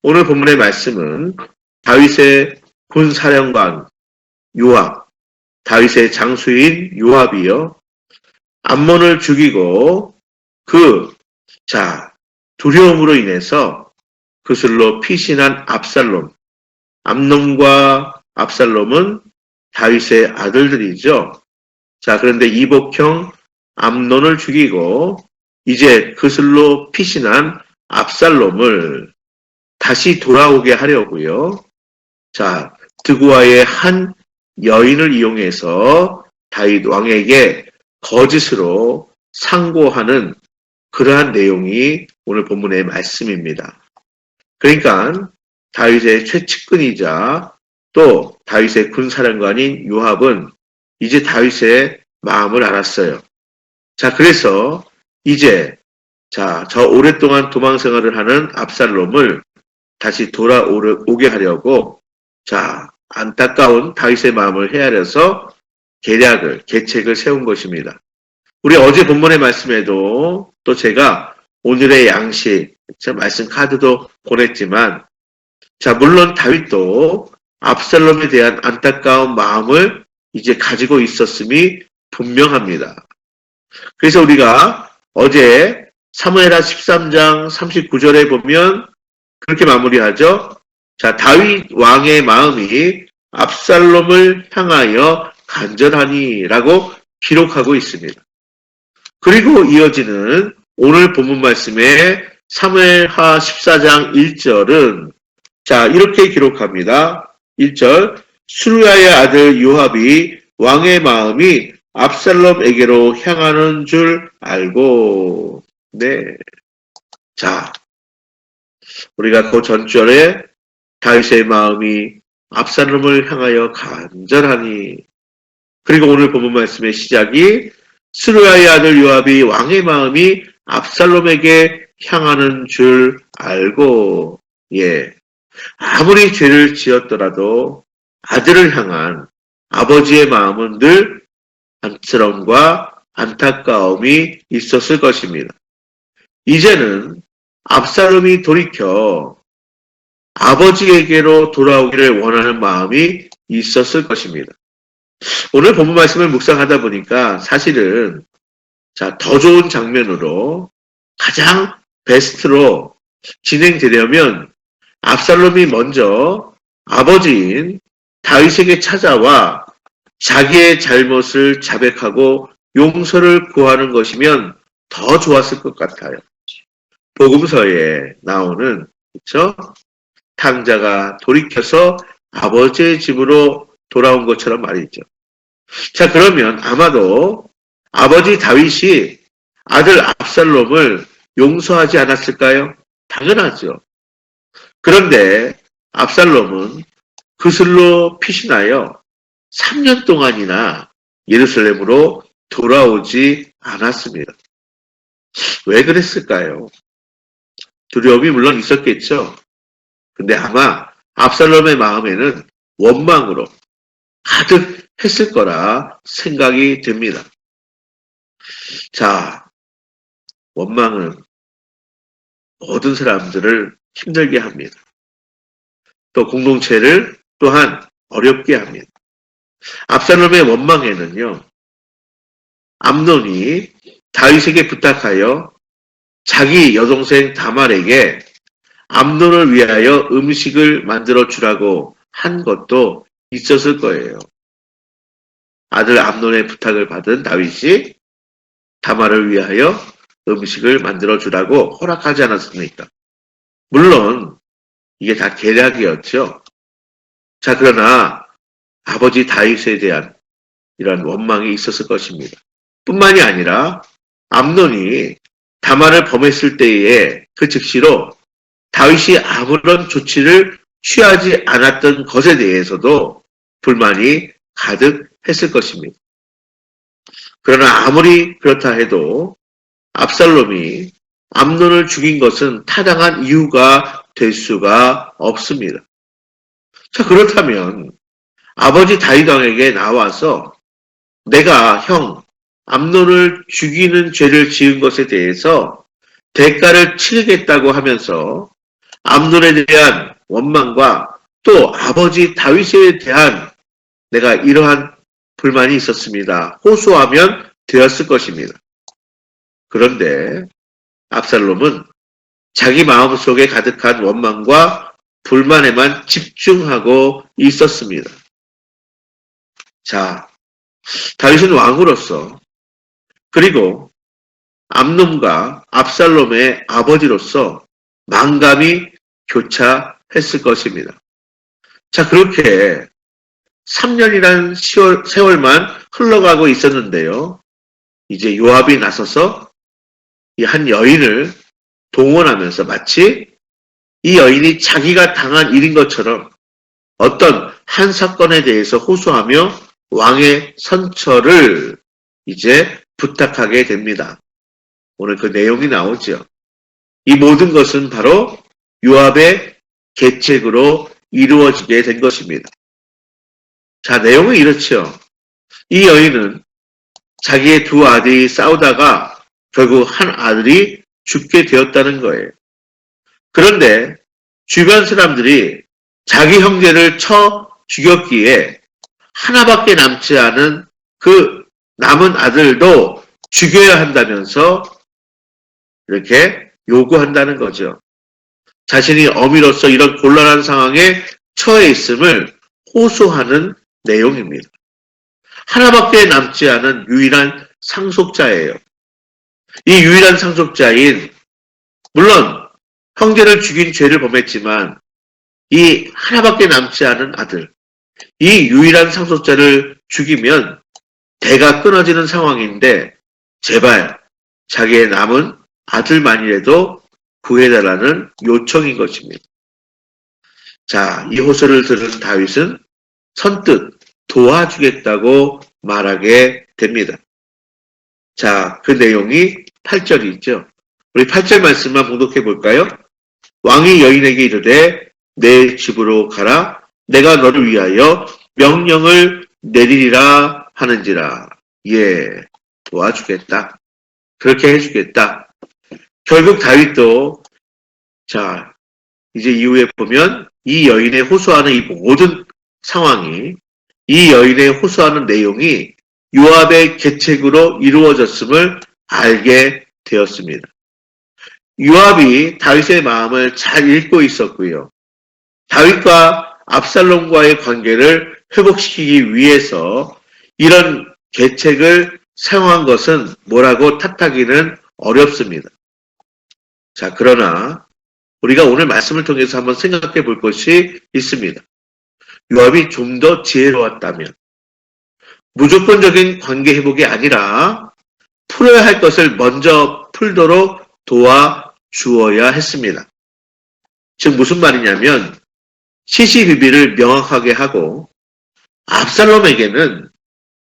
오늘 본문의 말씀은 다윗의 군사령관 요압, 다윗의 장수인 요압이요, 암몬을 죽이고 두려움으로 인해서 그슬로 피신한 압살롬, 암논과 압살롬은 다윗의 아들들이죠. 자, 그런데 이복형 암논을 죽이고 이제 그슬로 피신한 압살롬을 다시 돌아오게 하려고요. 자, 드구아의 한 여인을 이용해서 다윗 왕에게 거짓으로 상고하는 그러한 내용이 오늘 본문의 말씀입니다. 그러니까 다윗의 최측근이자 또 다윗의 군사령관인 요압은 이제 다윗의 마음을 알았어요. 자, 그래서 이제 저 오랫동안 도망 생활을 하는 압살롬을 다시 돌아오게 하려고 안타까운 다윗의 마음을 헤아려서 계책을 세운 것입니다. 우리 어제 본문의 말씀에도 또 제가 오늘의 양식, 말씀 카드도 보냈지만, 물론 다윗도 압살롬에 대한 안타까운 마음을 이제 가지고 있었음이 분명합니다. 그래서 우리가 어제 사무엘하 13장 39절에 보면 그렇게 마무리하죠. 다윗 왕의 마음이 압살롬을 향하여 간절하니라고 기록하고 있습니다. 그리고 이어지는 오늘 본문 말씀에 사무엘하 14장 1절은 이렇게 기록합니다. 1절, 수르야의 아들 요압이 왕의 마음이 압살롬에게로 향하는 줄 알고. 네. 우리가 그 전절에 다윗의 마음이 압살롬을 향하여 간절하니, 그리고 오늘 본문 말씀의 시작이 스루야의 아들 요압이 왕의 마음이 압살롬에게 향하는 줄 알고, 아무리 죄를 지었더라도 아들을 향한 아버지의 마음은 늘 안쓰러움과 안타까움이 있었을 것입니다. 이제는 압살롬이 돌이켜 아버지에게로 돌아오기를 원하는 마음이 있었을 것입니다. 오늘 본문 말씀을 묵상하다 보니까 사실은 더 좋은 장면으로 가장 베스트로 진행되려면 압살롬이 먼저 아버지인 다윗에게 찾아와 자기의 잘못을 자백하고 용서를 구하는 것이면 더 좋았을 것 같아요. 복음서에 나오는 탕자가 돌이켜서 아버지의 집으로 돌아온 것처럼 말이죠. 그러면 아마도 아버지 다윗이 아들 압살롬을 용서하지 않았을까요? 당연하죠. 그런데 압살롬은 그슬로 피신하여 3년 동안이나 예루살렘으로 돌아오지 않았습니다. 왜 그랬을까요? 두려움이 물론 있었겠죠. 근데 아마 압살롬의 마음에는 원망으로 가득했을 거라 생각이 듭니다. 원망은 모든 사람들을 힘들게 합니다. 또 공동체를 또한 어렵게 합니다. 압살롬의 원망에는요, 암논이 다윗에게 부탁하여 자기 여동생 다말에게 암논을 위하여 음식을 만들어 주라고 한 것도 있었을 거예요. 아들 암논의 부탁을 받은 다윗이 다말을 위하여 음식을 만들어 주라고 허락하지 않았습니까? 물론 이게 다 계략이었죠. 그러나 아버지 다윗에 대한 이런 원망이 있었을 것입니다. 뿐만이 아니라 암논이 다말을 범했을 때에 그 즉시로 다윗이 아무런 조치를 취하지 않았던 것에 대해서도 불만이 가득했을 것입니다. 그러나 아무리 그렇다 해도 압살롬이 암논을 죽인 것은 타당한 이유가 될 수가 없습니다. 그렇다면 아버지 다윗 왕에게 나와서 내가 형 암논을 죽이는 죄를 지은 것에 대해서 대가를 치르겠다고 하면서 암논에 대한 원망과 또 아버지 다윗에 대한 내가 이러한 불만이 있었습니다. 호소하면 되었을 것입니다. 그런데 압살롬은 자기 마음속에 가득한 원망과 불만에만 집중하고 있었습니다. 자, 다윗은 왕으로서 그리고 암논과 압살롬의 아버지로서 만감이 교차했을 것입니다. 자, 그렇게 3년이란 세월만 흘러가고 있었는데요. 이제 요압이 나서서 이 한 여인을 동원하면서 마치 이 여인이 자기가 당한 일인 것처럼 어떤 한 사건에 대해서 호소하며 왕의 선처를 이제 부탁하게 됩니다. 오늘 그 내용이 나오죠. 이 모든 것은 바로 요압의 계책으로 이루어지게 된 것입니다. 자, 내용은 이렇죠. 이 여인은 자기의 두 아들이 싸우다가 결국 한 아들이 죽게 되었다는 거예요. 그런데 주변 사람들이 자기 형제를 쳐 죽였기에 하나밖에 남지 않은 그 남은 아들도 죽여야 한다면서 이렇게 요구한다는 거죠. 자신이 어미로서 이런 곤란한 상황에 처해 있음을 호소하는 내용입니다. 하나밖에 남지 않은 유일한 상속자예요. 이 유일한 상속자인 물론 형제를 죽인 죄를 범했지만 이 하나밖에 남지 않은 아들, 이 유일한 상속자를 죽이면 대가 끊어지는 상황인데 제발 자기의 남은 아들만이라도 구해달라는 요청인 것입니다. 자, 이 호소를 들은 다윗은 선뜻 도와주겠다고 말하게 됩니다. 자, 그 내용이 8절이 있죠. 우리 8절 말씀만 봉독해 볼까요? 왕이 여인에게 이르되 내 집으로 가라. 내가 너를 위하여 명령을 내리리라 하는지라. 예, 도와주겠다. 그렇게 해주겠다. 결국 다윗도 자, 이제 이후에 보면 이 여인의 호소하는 이 모든 상황이 이 여인의 호소하는 내용이 요압의 계책으로 이루어졌음을 알게 되었습니다. 요압이 다윗의 마음을 잘 읽고 있었고요. 다윗과 압살롬과의 관계를 회복시키기 위해서 이런 계책을 사용한 것은 뭐라고 탓하기는 어렵습니다. 자, 그러나 우리가 오늘 말씀을 통해서 한번 생각해 볼 것이 있습니다. 요압이 좀 더 지혜로웠다면 무조건적인 관계 회복이 아니라 풀어야 할 것을 먼저 풀도록 도와주어야 했습니다. 즉 무슨 말이냐면 시시비비를 명확하게 하고 압살롬에게는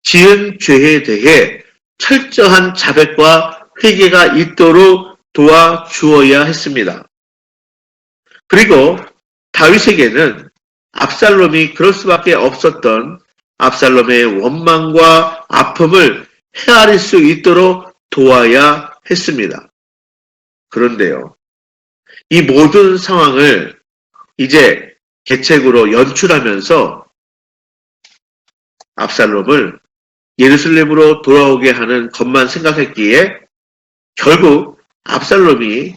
지은 죄에 대해 철저한 자백과 회개가 있도록 도와주어야 했습니다. 그리고 다윗에게는 압살롬이 그럴 수밖에 없었던 압살롬의 원망과 아픔을 헤아릴 수 있도록 도와야 했습니다. 그런데요, 이 모든 상황을 이제 계책으로 연출하면서 압살롬을 예루살렘으로 돌아오게 하는 것만 생각했기에 결국 압살롬이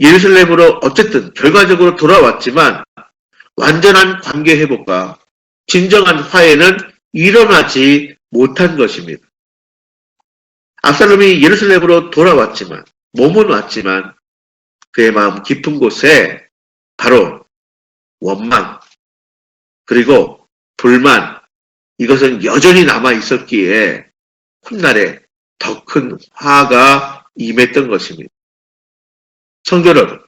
예루살렘으로 어쨌든 결과적으로 돌아왔지만 완전한 관계 회복과 진정한 화해는 일어나지 못한 것입니다. 압살롬이 예루살렘으로 돌아왔지만 몸은 왔지만 그의 마음 깊은 곳에 바로 원망 그리고 불만 이것은 여전히 남아 있었기에 훗날에 더 큰 화가 임했던 것입니다. 성도 여러분,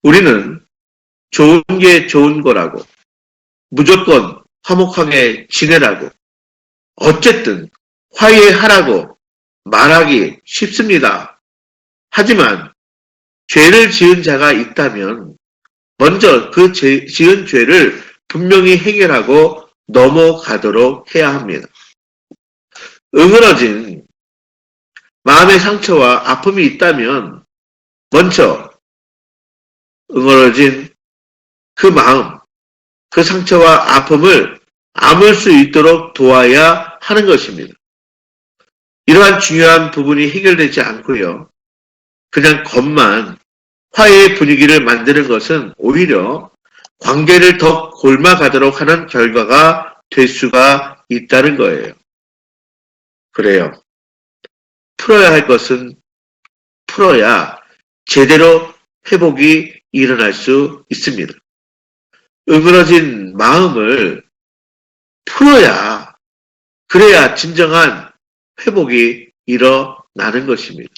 우리는 좋은 게 좋은 거라고 무조건 화목하게 지내라고 어쨌든 화해하라고 말하기 쉽습니다. 하지만 죄를 지은 자가 있다면 먼저 그 지은 죄를 분명히 해결하고 넘어가도록 해야 합니다. 응어러진 마음의 상처와 아픔이 있다면 먼저 응어러진 그 마음, 그 상처와 아픔을 아물 수 있도록 도와야 하는 것입니다. 이러한 중요한 부분이 해결되지 않고요. 그냥 겉만 화해의 분위기를 만드는 것은 오히려 관계를 더 골마가도록 하는 결과가 될 수가 있다는 거예요. 그래요. 풀어야 할 것은 풀어야 제대로 회복이 일어날 수 있습니다. 응어러진 마음을 풀어야, 그래야 진정한 회복이 일어나는 것입니다.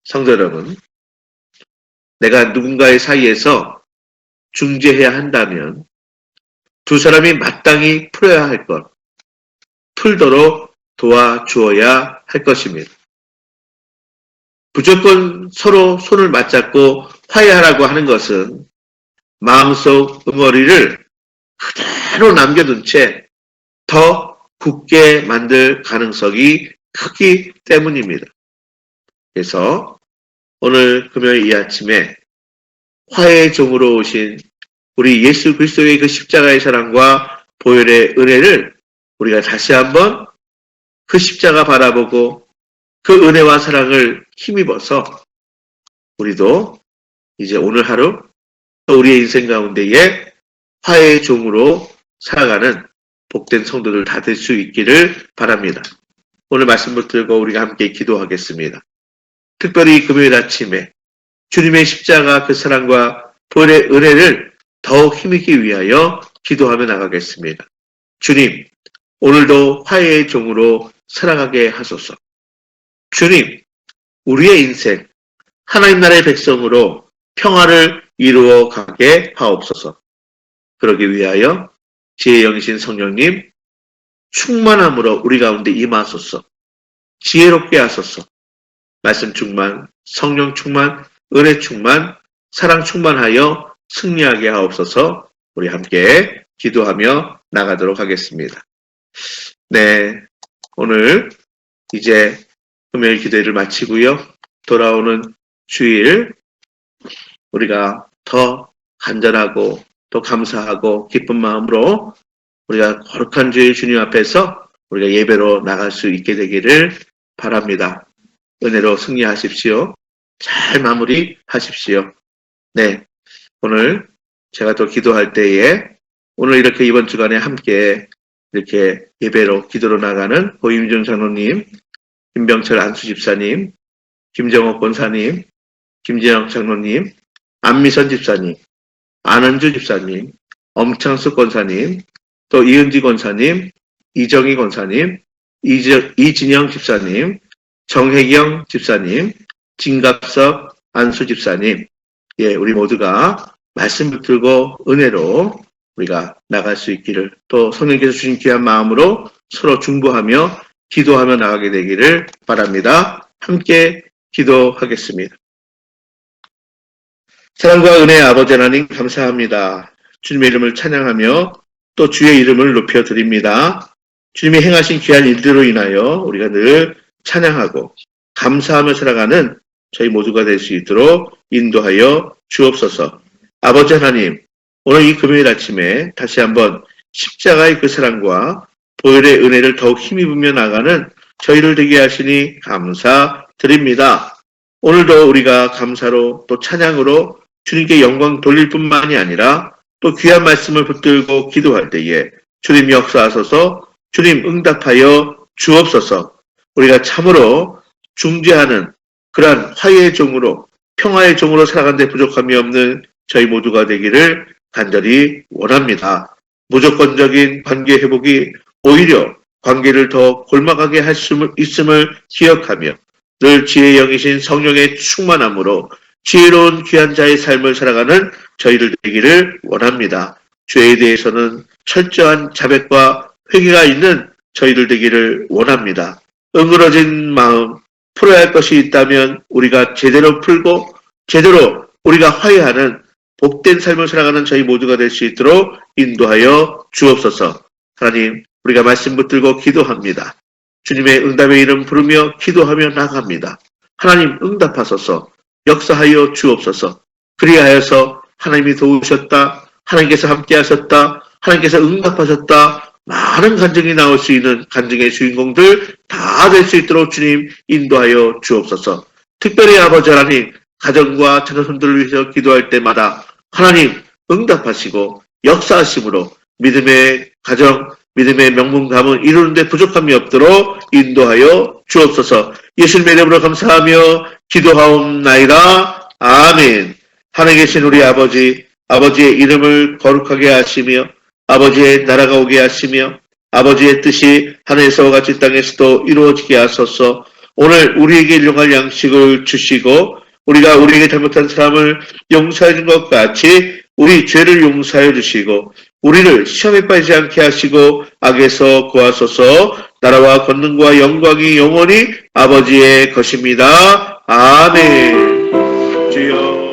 성도 여러분, 내가 누군가의 사이에서 중재해야 한다면 두 사람이 마땅히 풀어야 할 것, 풀도록 도와주어야 할 것입니다. 무조건 서로 손을 맞잡고 화해하라고 하는 것은 마음속 응어리를 그대로 남겨둔 채 더 굳게 만들 가능성이 크기 때문입니다. 그래서 오늘 금요일 이 아침에 화해의 종으로 오신 우리 예수 그리스도의 그 십자가의 사랑과 보혈의 은혜를 우리가 다시 한번 그 십자가 바라보고 그 은혜와 사랑을 힘입어서 우리도 이제 오늘 하루 또 우리의 인생 가운데에 화해의 종으로 살아가는 복된 성도들 다 될 수 있기를 바랍니다. 오늘 말씀 붙들고 우리가 함께 기도하겠습니다. 특별히 금요일 아침에 주님의 십자가 그 사랑과 보혈의 은혜를 더욱 힘있기 위하여 기도하며 나가겠습니다. 주님, 오늘도 화해의 종으로 살아가게 하소서. 주님, 우리의 인생 하나님 나라의 백성으로 평화를 이루어 가게 하옵소서. 그러기 위하여 지혜의 영이신 성령님 충만함으로 우리 가운데 임하소서. 지혜롭게 하소서. 말씀 충만, 성령 충만, 은혜 충만, 사랑 충만하여 승리하게 하옵소서. 우리 함께 기도하며 나가도록 하겠습니다. 네, 오늘 이제 금요일 기도회를 마치고요. 돌아오는 주일 우리가 더 간절하고 또 감사하고 기쁜 마음으로 우리가 거룩한 주일 주님 앞에서 우리가 예배로 나갈 수 있게 되기를 바랍니다. 은혜로 승리하십시오. 잘 마무리하십시오. 네, 오늘 제가 또 기도할 때에 오늘 이렇게 이번 주간에 함께 이렇게 예배로 기도로 나가는 고임중 장로님, 김병철 안수집사님, 김정옥 권사님, 김재영 장로님, 안미선 집사님, 안은주 집사님, 엄창숙 권사님, 또 이은지 권사님, 이정희 권사님, 이진영 집사님, 정혜경 집사님, 진갑석 안수 집사님, 예, 우리 모두가 말씀 붙들고 은혜로 우리가 나갈 수 있기를, 또 성령께서 주신 귀한 마음으로 서로 중보하며 기도하며 나가게 되기를 바랍니다. 함께 기도하겠습니다. 사랑과 은혜의 아버지 하나님 감사합니다. 주님의 이름을 찬양하며 또 주의 이름을 높여드립니다. 주님이 행하신 귀한 일들로 인하여 우리가 늘 찬양하고 감사하며 살아가는 저희 모두가 될 수 있도록 인도하여 주옵소서. 아버지 하나님, 오늘 이 금요일 아침에 다시 한번 십자가의 그 사랑과 보혈의 은혜를 더욱 힘입으며 나가는 저희를 되게 하시니 감사드립니다. 오늘도 우리가 감사로 또 찬양으로 주님께 영광 돌릴 뿐만이 아니라 또 귀한 말씀을 붙들고 기도할 때에 주님 역사하소서, 주님 응답하여 주옵소서. 우리가 참으로 중재하는 그러한 화해의 종으로 평화의 종으로 살아가는 데 부족함이 없는 저희 모두가 되기를 간절히 원합니다. 무조건적인 관계 회복이 오히려 관계를 더 골마가게 할 수 있음을 기억하며 늘 지혜의 영이신 성령의 충만함으로 지혜로운 귀한 자의 삶을 살아가는 저희를 되기를 원합니다. 죄에 대해서는 철저한 자백과 회개가 있는 저희들 되기를 원합니다. 응그러진 마음, 풀어야 할 것이 있다면 우리가 제대로 풀고 제대로 우리가 화해하는 복된 삶을 살아가는 저희 모두가 될 수 있도록 인도하여 주옵소서. 하나님, 우리가 말씀 붙들고 기도합니다. 주님의 응답의 이름 부르며 기도하며 나갑니다. 하나님 응답하소서, 역사하여 주옵소서. 그리하여서 하나님이 도우셨다, 하나님께서 함께 하셨다, 하나님께서 응답하셨다, 많은 간증이 나올 수 있는 간증의 주인공들 다 될 수 있도록 주님 인도하여 주옵소서. 특별히 아버지 하나님, 가정과 자녀손들을 위해서 기도할 때마다 하나님 응답하시고 역사하심으로 믿음의 가정, 믿음의 명문 가문 이루는 데 부족함이 없도록 인도하여 주옵소서. 예수님의 이름으로 감사하며 기도하옵나이다. 아멘. 하늘에 계신 우리 아버지, 아버지의 이름을 거룩하게 하시며 아버지의 나라가 오게 하시며 아버지의 뜻이 하늘에서와 같이 땅에서도 이루어지게 하소서. 오늘 우리에게 일용할 양식을 주시고 우리가 우리에게 잘못한 사람을 용서해 준 것 같이 우리 죄를 용서해 주시고 우리를 시험에 빠지지 않게 하시고 악에서 구하소서. 나라와 권능과 영광이 영원히 아버지의 것입니다. 아멘. 주여